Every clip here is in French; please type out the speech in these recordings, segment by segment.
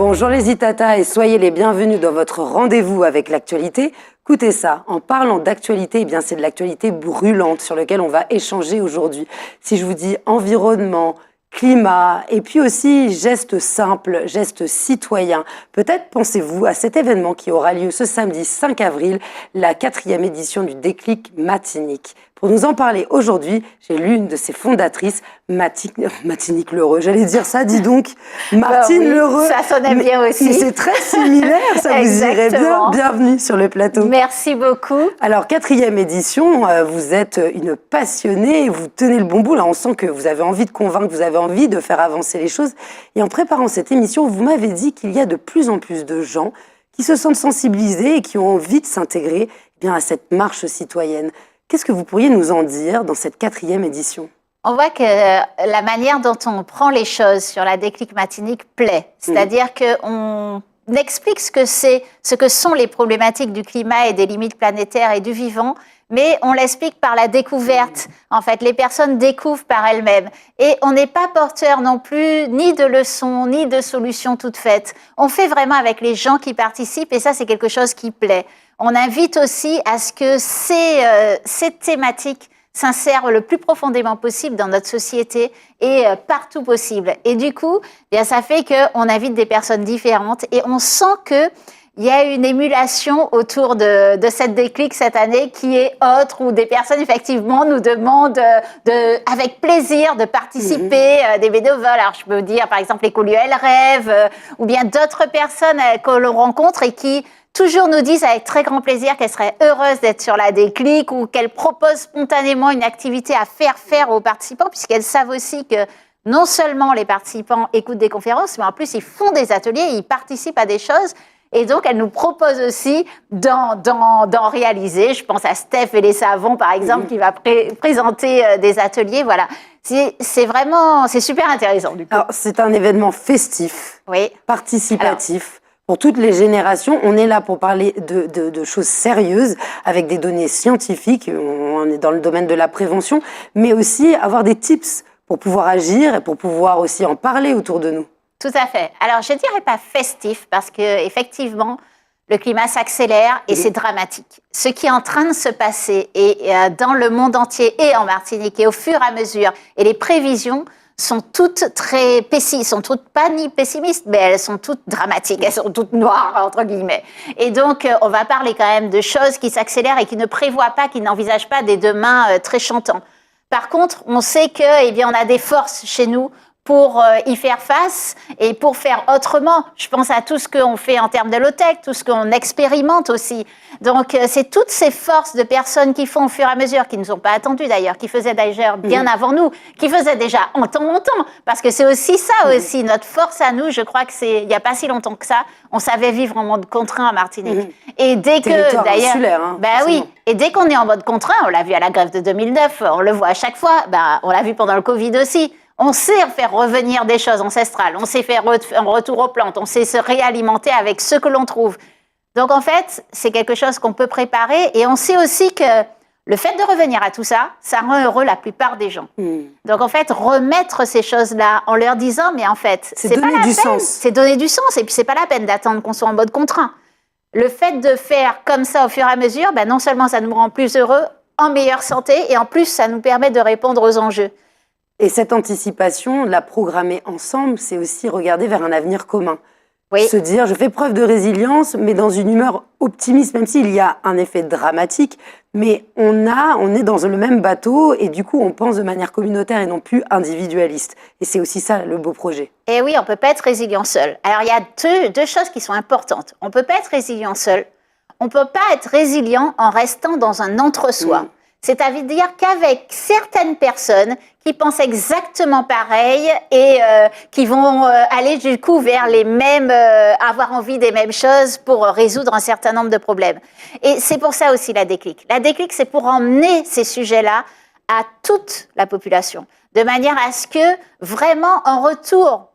Bonjour les Itata et soyez les bienvenus dans votre rendez-vous avec l'actualité. Écoutez ça, en parlant d'actualité, eh bien c'est de l'actualité brûlante sur laquelle on va échanger aujourd'hui. Si je vous dis environnement, climat et puis aussi gestes simples, gestes citoyens, peut-être pensez-vous à cet événement qui aura lieu ce samedi 5 avril, la 4e édition du Déclic Matinique. Pour nous en parler aujourd'hui, j'ai l'une de ses fondatrices, Matinique L'Heureux. J'allais dire ça, dis donc, Martine oui, L'Heureux. Ça sonnait bien aussi. C'est très similaire, ça vous irait bien. Bienvenue sur le plateau. Merci beaucoup. Alors, 4e édition, vous êtes une passionnée, vous tenez le bon bout. Là, on sent que vous avez envie de convaincre, vous avez envie de faire avancer les choses. Et en préparant cette émission, vous m'avez dit qu'il y a de plus en plus de gens qui se sentent sensibilisés et qui ont envie de s'intégrer bien à cette marche citoyenne. Qu'est-ce que vous pourriez nous en dire dans cette 4e édition ? On voit que la manière dont on prend les choses sur la Déclic Matinique plaît. C'est-à-dire qu'on explique ce que sont les problématiques du climat et des limites planétaires et du vivant, mais on l'explique par la découverte. En fait, les personnes découvrent par elles-mêmes. Et on n'est pas porteur non plus ni de leçons, ni de solutions toutes faites. On fait vraiment avec les gens qui participent et ça, c'est quelque chose qui plaît. On invite aussi à ce que ces thématiques s'insèrent le plus profondément possible dans notre société et partout possible. Et du coup, bien, ça fait qu'on invite des personnes différentes et on sent qu'il y a une émulation autour de cette déclic cette année qui est autre, où des personnes effectivement nous demandent avec plaisir de participer, des bénévoles. Alors je peux dire par exemple les Coluel Rêve, ou bien d'autres personnes que l'on rencontre et qui toujours nous disent avec très grand plaisir qu'elles seraient heureuses d'être sur la déclic ou qu'elles proposent spontanément une activité à faire aux participants, puisqu'elles savent aussi que non seulement les participants écoutent des conférences, mais en plus ils font des ateliers, ils participent à des choses. Et donc, elles nous proposent aussi d'en réaliser. Je pense à Steph et les savons, par exemple, qui va présenter des ateliers. Voilà. C'est super intéressant, du coup. Alors, c'est un événement festif, participatif. Pour toutes les générations, on est là pour parler de choses sérieuses, avec des données scientifiques, on est dans le domaine de la prévention, mais aussi avoir des tips pour pouvoir agir et pour pouvoir aussi en parler autour de nous. Tout à fait. Alors, je ne dirais pas festif, parce qu'effectivement, le climat s'accélère et c'est dramatique. Ce qui est en train de se passer et dans le monde entier et en Martinique, et au fur et à mesure, et les prévisions sont toutes très pessimistes, sont toutes pas ni pessimistes, mais elles sont toutes dramatiques, elles sont toutes noires, entre guillemets. Et donc, on va parler quand même de choses qui s'accélèrent et qui ne prévoient pas, qui n'envisagent pas des demain très chantants. Par contre, on sait on a des forces chez nous pour y faire face et pour faire autrement. Je pense à tout ce qu'on fait en termes de low-tech, tout ce qu'on expérimente aussi. Donc, c'est toutes ces forces de personnes qui font au fur et à mesure, qui ne nous ont pas attendues d'ailleurs, qui faisaient d'ailleurs bien avant nous, qui faisaient déjà en temps longtemps, parce que c'est aussi ça aussi, notre force à nous. Je crois que il n'y a pas si longtemps que ça, on savait vivre en mode contraint en Martinique. Et dès que, d'ailleurs, et dès qu'on est en mode contraint, on l'a vu à la grève de 2009, on le voit à chaque fois, on l'a vu pendant le Covid aussi. On sait faire revenir des choses ancestrales, on sait faire un retour aux plantes, on sait se réalimenter avec ce que l'on trouve. Donc en fait, c'est quelque chose qu'on peut préparer et on sait aussi que le fait de revenir à tout ça, ça rend heureux la plupart des gens. Donc en fait, remettre ces choses-là en leur disant, mais en fait, c'est pas la peine, c'est donner du sens et puis c'est pas la peine d'attendre qu'on soit en mode contraint. Le fait de faire comme ça au fur et à mesure, non seulement ça nous rend plus heureux, en meilleure santé et en plus ça nous permet de répondre aux enjeux. Et cette anticipation, la programmer ensemble, c'est aussi regarder vers un avenir commun. Se dire, je fais preuve de résilience, mais dans une humeur optimiste, même s'il y a un effet dramatique, mais on est dans le même bateau et du coup, on pense de manière communautaire et non plus individualiste. Et c'est aussi ça, le beau projet. Et oui, on ne peut pas être résilient seul. Alors, il y a deux choses qui sont importantes. On ne peut pas être résilient seul. On ne peut pas être résilient en restant dans un entre-soi. C'est-à-dire qu'avec certaines personnes qui pensent exactement pareil et qui vont aller du coup vers les mêmes, avoir envie des mêmes choses pour résoudre un certain nombre de problèmes. Et c'est pour ça aussi la déclic. La déclic, c'est pour emmener ces sujets-là à toute la population, de manière à ce que vraiment en retour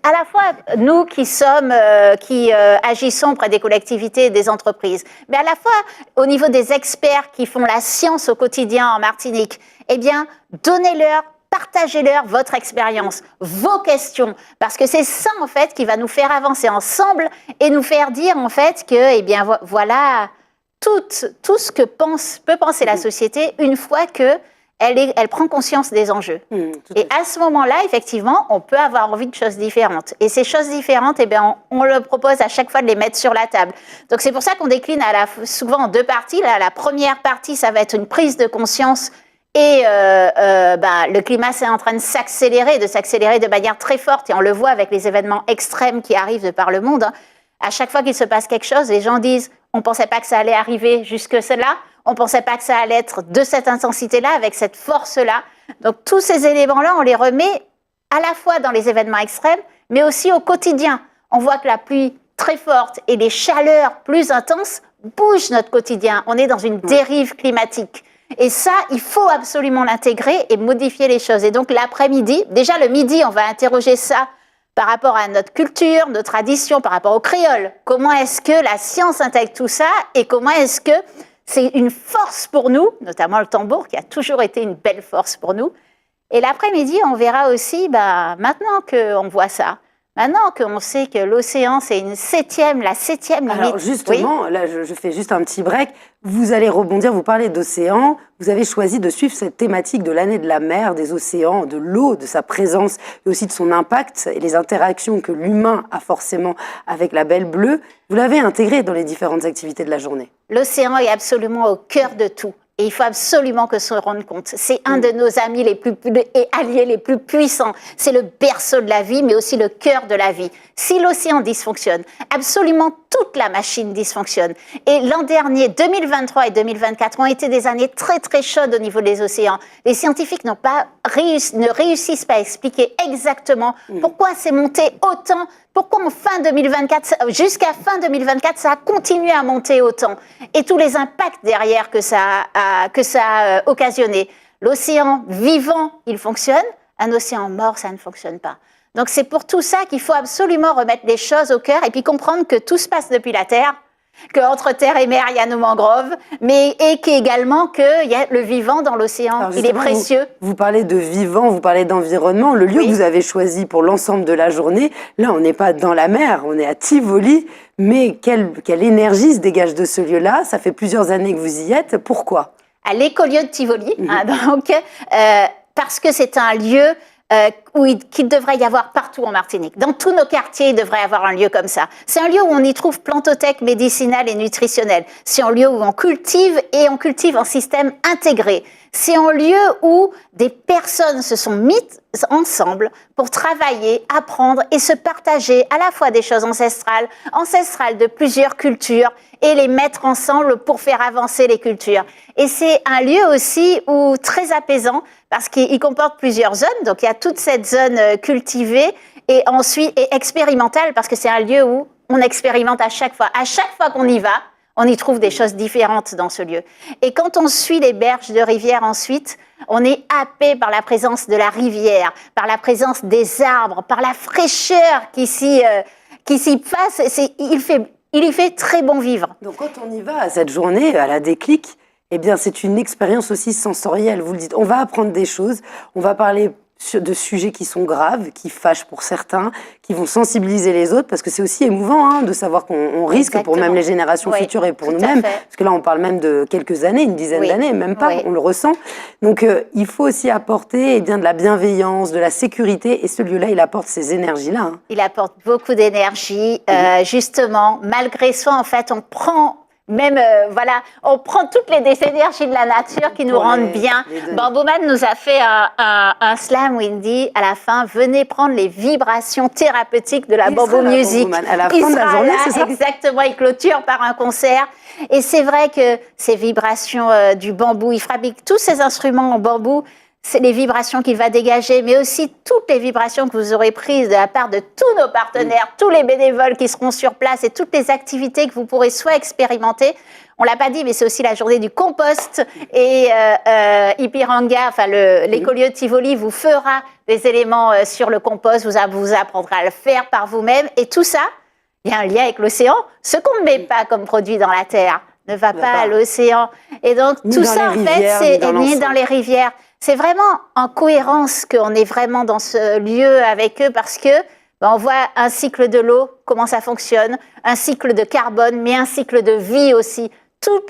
à la fois nous qui sommes, qui agissons auprès des collectivités et des entreprises, mais à la fois au niveau des experts qui font la science au quotidien en Martinique, eh bien, donnez-leur, partagez-leur votre expérience, vos questions, parce que c'est ça en fait qui va nous faire avancer ensemble et nous faire dire en fait que, eh bien voilà, tout ce que peut penser la société une fois que elle prend conscience des enjeux. Et à ce moment-là, effectivement, on peut avoir envie de choses différentes. Et ces choses différentes, eh bien, on le propose à chaque fois de les mettre sur la table. Donc c'est pour ça qu'on décline souvent en deux parties. Là, la première partie, ça va être une prise de conscience. Et le climat, c'est en train de s'accélérer de manière très forte. Et on le voit avec les événements extrêmes qui arrivent de par le monde. Hein. À chaque fois qu'il se passe quelque chose, les gens disent « on ne pensait pas que ça allait arriver jusque cela ». On ne pensait pas que ça allait être de cette intensité-là, avec cette force-là. Donc, tous ces éléments-là, on les remet à la fois dans les événements extrêmes, mais aussi au quotidien. On voit que la pluie très forte et les chaleurs plus intenses bougent notre quotidien. On est dans une dérive climatique. Et ça, il faut absolument l'intégrer et modifier les choses. Et donc, l'après-midi, déjà le midi, on va interroger ça par rapport à notre culture, nos traditions, par rapport au créole. Comment est-ce que la science intègre tout ça et comment est-ce que c'est une force pour nous, notamment le tambour, qui a toujours été une belle force pour nous. Et l'après-midi, on verra aussi, maintenant qu'on voit ça, maintenant qu'on sait que l'océan, c'est la septième limite. Alors justement, là, je fais juste un petit break. Vous allez rebondir, vous parlez d'océan. Vous avez choisi de suivre cette thématique de l'année de la mer, des océans, de l'eau, de sa présence et aussi de son impact et les interactions que l'humain a forcément avec la belle bleue. Vous l'avez intégré dans les différentes activités de la journée. L'océan est absolument au cœur de tout. Et il faut absolument que se rende compte. C'est un de nos amis et alliés les plus puissants. C'est le berceau de la vie, mais aussi le cœur de la vie. Si l'océan dysfonctionne, absolument toute la machine dysfonctionne. Et l'an dernier, 2023 et 2024 ont été des années très très chaudes au niveau des océans. Les scientifiques ne réussissent pas à expliquer exactement pourquoi c'est monté autant. Pourquoi jusqu'à fin 2024, ça a continué à monter autant et tous les impacts derrière que ça a occasionné. L'océan vivant, il fonctionne. Un océan mort, ça ne fonctionne pas. Donc c'est pour tout ça qu'il faut absolument remettre les choses au cœur et puis comprendre que tout se passe depuis la Terre, qu'entre terre et mer, il y a nos mangroves, et qu'également qu'il y a le vivant dans l'océan. Il est précieux. Vous parlez de vivant, vous parlez d'environnement. Le lieu que vous avez choisi pour l'ensemble de la journée, là, on n'est pas dans la mer, on est à Tivoli. Mais quelle énergie se dégage de ce lieu-là? Ça fait plusieurs années que vous y êtes. Pourquoi? À l'écolieu de Tivoli, parce que c'est un lieu qu'il devrait y avoir partout en Martinique. Dans tous nos quartiers, il devrait y avoir un lieu comme ça. C'est un lieu où on y trouve plantothèque médicinale et nutritionnelle. C'est un lieu où on cultive en système intégré. C'est un lieu où des personnes se sont mises ensemble pour travailler, apprendre et se partager à la fois des choses ancestrales de plusieurs cultures et les mettre ensemble pour faire avancer les cultures. Et c'est un lieu aussi très apaisant parce qu'il comporte plusieurs zones. Donc il y a toute cette zone cultivée et ensuite expérimentale parce que c'est un lieu où on expérimente à chaque fois. À chaque fois qu'on y va, on y trouve des choses différentes dans ce lieu. Et quand on suit les berges de rivière ensuite, on est happé par la présence de la rivière, par la présence des arbres, par la fraîcheur qui s'y passe. Il y fait très bon vivre. Donc quand on y va à cette journée, à la déclic, eh bien c'est une expérience aussi sensorielle, vous le dites. On va apprendre des choses, on va parler de sujets qui sont graves, qui fâchent pour certains, qui vont sensibiliser les autres, parce que c'est aussi émouvant de savoir qu'on risque pour même les générations futures et pour nous-mêmes, parce que là on parle même de quelques années, une dizaine d'années, même pas, on le ressent. Donc il faut aussi apporter de la bienveillance, de la sécurité, et ce lieu-là, il apporte ces énergies-là. Il apporte beaucoup d'énergie, justement, malgré soi, en fait, on prend toutes les énergies de la nature qui nous rendent bien. Bambouman nous a fait un slam où il dit à la fin, venez prendre les vibrations thérapeutiques de la Bamboo Music. À la fin de la journée, c'est ça? Exactement, il clôture par un concert. Et c'est vrai que ces vibrations du bambou, il fabrique tous ces instruments en bambou. C'est les vibrations qu'il va dégager, mais aussi toutes les vibrations que vous aurez prises de la part de tous nos partenaires, tous les bénévoles qui seront sur place et toutes les activités que vous pourrez soit expérimenter. On l'a pas dit, mais c'est aussi la journée du compost et Ipiranga, l'écolieu de Tivoli vous fera des éléments sur le compost, vous apprendra à le faire par vous-même et tout ça, il y a un lien avec l'océan. Ce qu'on ne met pas comme produit dans la terre ne va pas à l'océan. Et donc, tout ça, en fait, c'est ni dans les rivières. c'est vraiment en cohérence qu'on est vraiment dans ce lieu avec eux parce que on voit un cycle de l'eau, comment ça fonctionne, un cycle de carbone, mais un cycle de vie aussi. Tout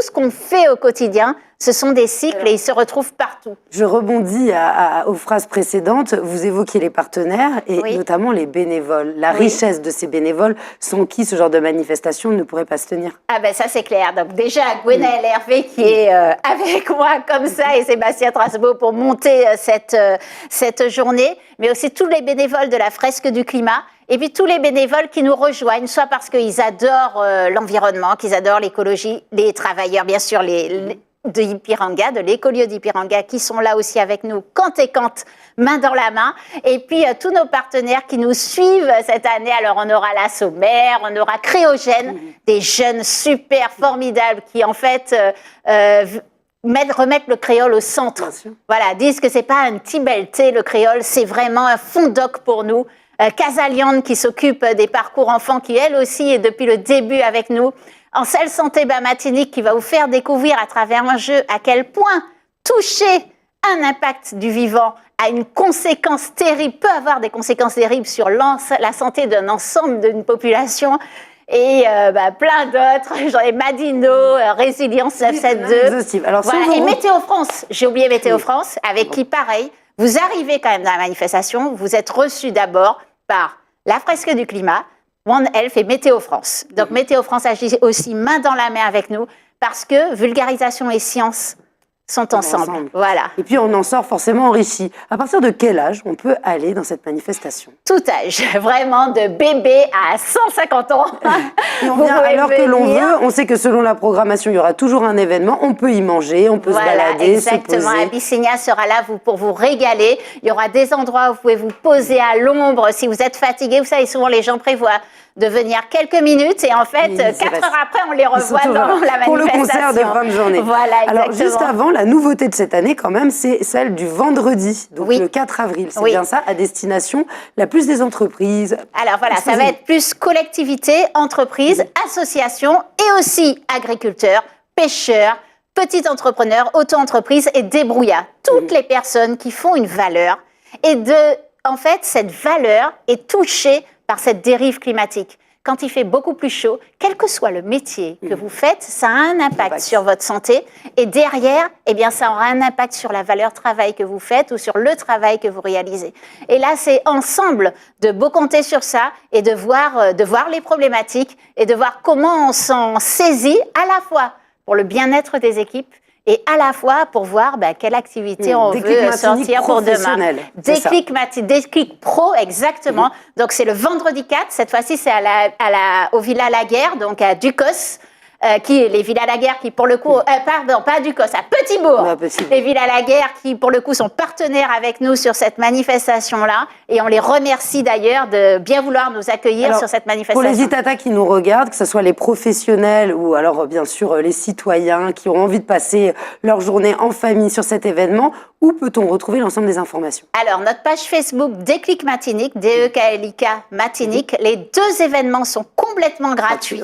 ce qu'on fait au quotidien, ce sont des cycles et ils se retrouvent partout. Je rebondis aux phrases précédentes. Vous évoquiez les partenaires et notamment les bénévoles. La richesse de ces bénévoles, sans qui ce genre de manifestation ne pourrait pas se tenir. Ah ben ça c'est clair. Donc déjà Gwenaëlle Hervé qui est avec moi comme ça et Sébastien Trasbeau pour monter cette journée, mais aussi tous les bénévoles de la fresque du climat. Et puis tous les bénévoles qui nous rejoignent, soit parce qu'ils adorent l'environnement, qu'ils adorent l'écologie, les travailleurs, bien sûr, de Ipiranga, de l'écolieu d'Ipiranga, qui sont là aussi avec nous, main dans la main. Et puis tous nos partenaires qui nous suivent cette année. Alors on aura la Sommaire, on aura Créogène, des jeunes super formidables qui en fait remettre le créole au centre. Voilà, disent que c'est pas un petit belleté, le créole, c'est vraiment un fond doc pour nous. Casaliande qui s'occupe des parcours enfants, qui elle aussi est depuis le début avec nous. Ansel Santé Matinique qui va vous faire découvrir à travers un jeu à quel point toucher un impact du vivant a une conséquence terrible, peut avoir des conséquences terribles sur la santé d'un ensemble d'une population. Et plein d'autres, j'en ai Madino, Résilience 972. Alors, voilà. Et Météo France, j'ai oublié Météo France, avec qui pareil, vous arrivez quand même dans la manifestation, vous êtes reçus d'abord par la fresque du climat, One Health et Météo France. Donc Météo France agit aussi main dans la main avec nous parce que vulgarisation et science sont ensemble. Voilà. Et puis on en sort forcément enrichi. À partir de quel âge on peut aller dans cette manifestation? Tout âge, vraiment de bébé à 150 ans. Et on vient à l'heure que l'on veut. On sait que selon la programmation, il y aura toujours un événement. On peut y manger, on peut se balader, exactement. se poser. Abyssinia sera là pour vous régaler. Il y aura des endroits où vous pouvez vous poser à l'ombre. Si vous êtes fatigué, vous savez, souvent les gens prévoient de venir quelques minutes et en fait, 4 heures après, on les revoit dans la manifestation. Pour le concert de fin de journée. Voilà, exactement. Alors, juste avant, la nouveauté de cette année, quand même, c'est celle du vendredi, donc le 4 avril. C'est bien ça, à destination la plus des entreprises. Alors voilà, ça va être plus collectivité, entreprises, associations et aussi agriculteurs, pêcheurs, petits entrepreneurs, auto-entreprises et débrouillards. Toutes les personnes qui font une valeur et en fait, cette valeur est touchée par cette dérive climatique. Quand il fait beaucoup plus chaud, quel que soit le métier que vous faites, ça a un impact sur votre santé. Et derrière, eh bien, ça aura un impact sur la valeur travail que vous faites ou sur le travail que vous réalisez. Et là, c'est ensemble de beau compter sur ça et de voir les problématiques et de voir comment on s'en saisit à la fois pour le bien-être des équipes et à la fois pour voir quelle activité on veut sortir pour demain. Déclic pro, exactement. Donc c'est le vendredi 4, cette fois-ci c'est au Villa Laguerre, donc à Ducos. Les Villas Laguerre qui pour le coup, pardon, pas Ducos, à Petit-Bourg. Les Villas Laguerre qui pour le coup sont partenaires avec nous sur cette manifestation-là et on les remercie d'ailleurs de bien vouloir nous accueillir sur cette manifestation. Pour les Itata qui nous regardent, que ce soit les professionnels ou alors bien sûr les citoyens qui ont envie de passer leur journée en famille sur cet événement, où peut-on retrouver l'ensemble des informations? Alors, notre page Facebook Déclic Matinique, DEKLIK Matinique, les 2 événements sont complètement gratuits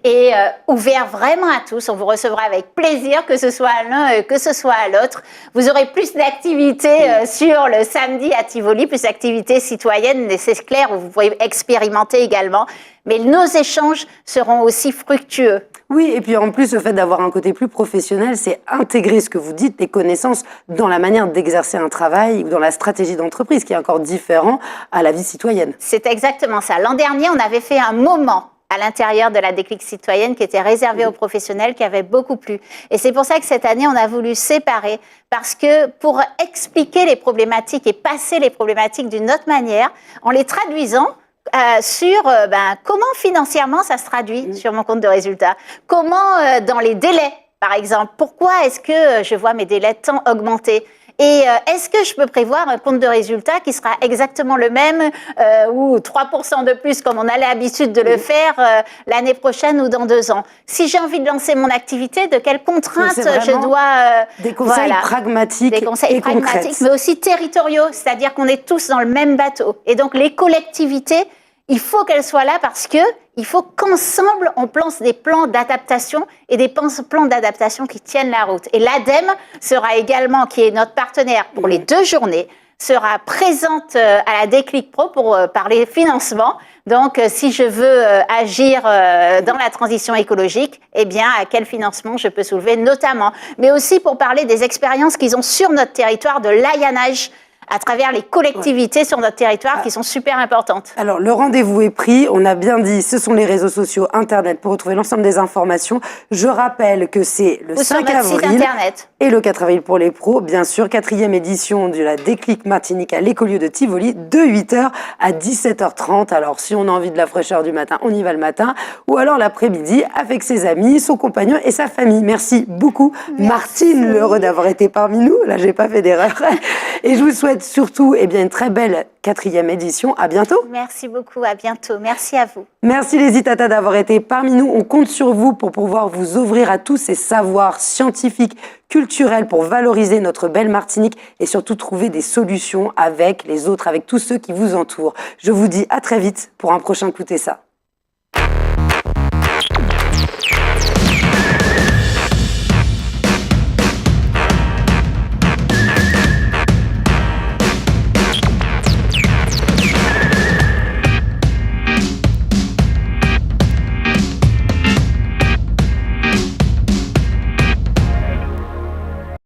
et ouverts vraiment à tous. On vous recevra avec plaisir, que ce soit à l'un, que ce soit à l'autre. Vous aurez plus d'activités sur le samedi à Tivoli, plus d'activités citoyennes, et c'est clair, où vous pouvez expérimenter également. Mais nos échanges seront aussi fructueux. Oui, et puis en plus, le fait d'avoir un côté plus professionnel, c'est intégrer ce que vous dites, les connaissances dans la manière d'exercer un travail ou dans la stratégie d'entreprise, qui est encore différent à la vie citoyenne. C'est exactement ça. L'an dernier, on avait fait un moment à l'intérieur de la Déclic citoyenne qui était réservée aux professionnels, qui avait beaucoup plu. Et c'est pour ça que cette année, on a voulu séparer, parce que pour expliquer les problématiques et passer les problématiques d'une autre manière, en les traduisant, sur comment financièrement ça se traduit sur mon compte de résultats, comment dans les délais par exemple, pourquoi est-ce que je vois mes délais de temps augmenter et est-ce que je peux prévoir un compte de résultat qui sera exactement le même ou 3% de plus comme on a l'habitude de le faire l'année prochaine ou dans 2 ans? Si j'ai envie de lancer mon activité, de quelles contraintes je dois... des conseils pragmatiques des conseils et pragmatiques, concrets. mais aussi territoriaux, c'est-à-dire qu'on est tous dans le même bateau. Et donc les collectivités Il faut qu'elle soit là parce que il faut qu'ensemble on pense des plans d'adaptation et des plans d'adaptation qui tiennent la route. Et l'ADEME sera également, qui est notre partenaire pour les 2 journées, sera présente à la Déclic Pro pour parler financement. Donc, si je veux agir dans la transition écologique, eh bien, à quel financement je peux soulever notamment. Mais aussi pour parler des expériences qu'ils ont sur notre territoire, de l'aillanage à travers les collectivités sur notre territoire qui sont super importantes. Alors, le rendez-vous est pris. On a bien dit, ce sont les réseaux sociaux, Internet, pour retrouver l'ensemble des informations. Je rappelle que c'est le 5 avril et le 4 avril pour les pros. Bien sûr, 4e édition de la Déclic Martinique à l'écolieu de Tivoli, de 8h à 17h30. Alors, si on a envie de la fraîcheur du matin, on y va le matin. Ou alors l'après-midi avec ses amis, son compagnon et sa famille. Merci beaucoup, Martine L'Heureux d'avoir été parmi nous. Là, j'ai pas fait d'erreur. Et je vous souhaite surtout une très belle 4e édition. À bientôt. Merci beaucoup, à bientôt. Merci à vous. Merci les Itata d'avoir été parmi nous. On compte sur vous pour pouvoir vous ouvrir à tous ces savoirs scientifiques, culturels pour valoriser notre belle Martinique et surtout trouver des solutions avec les autres, avec tous ceux qui vous entourent. Je vous dis à très vite pour un prochain Écoutez ça.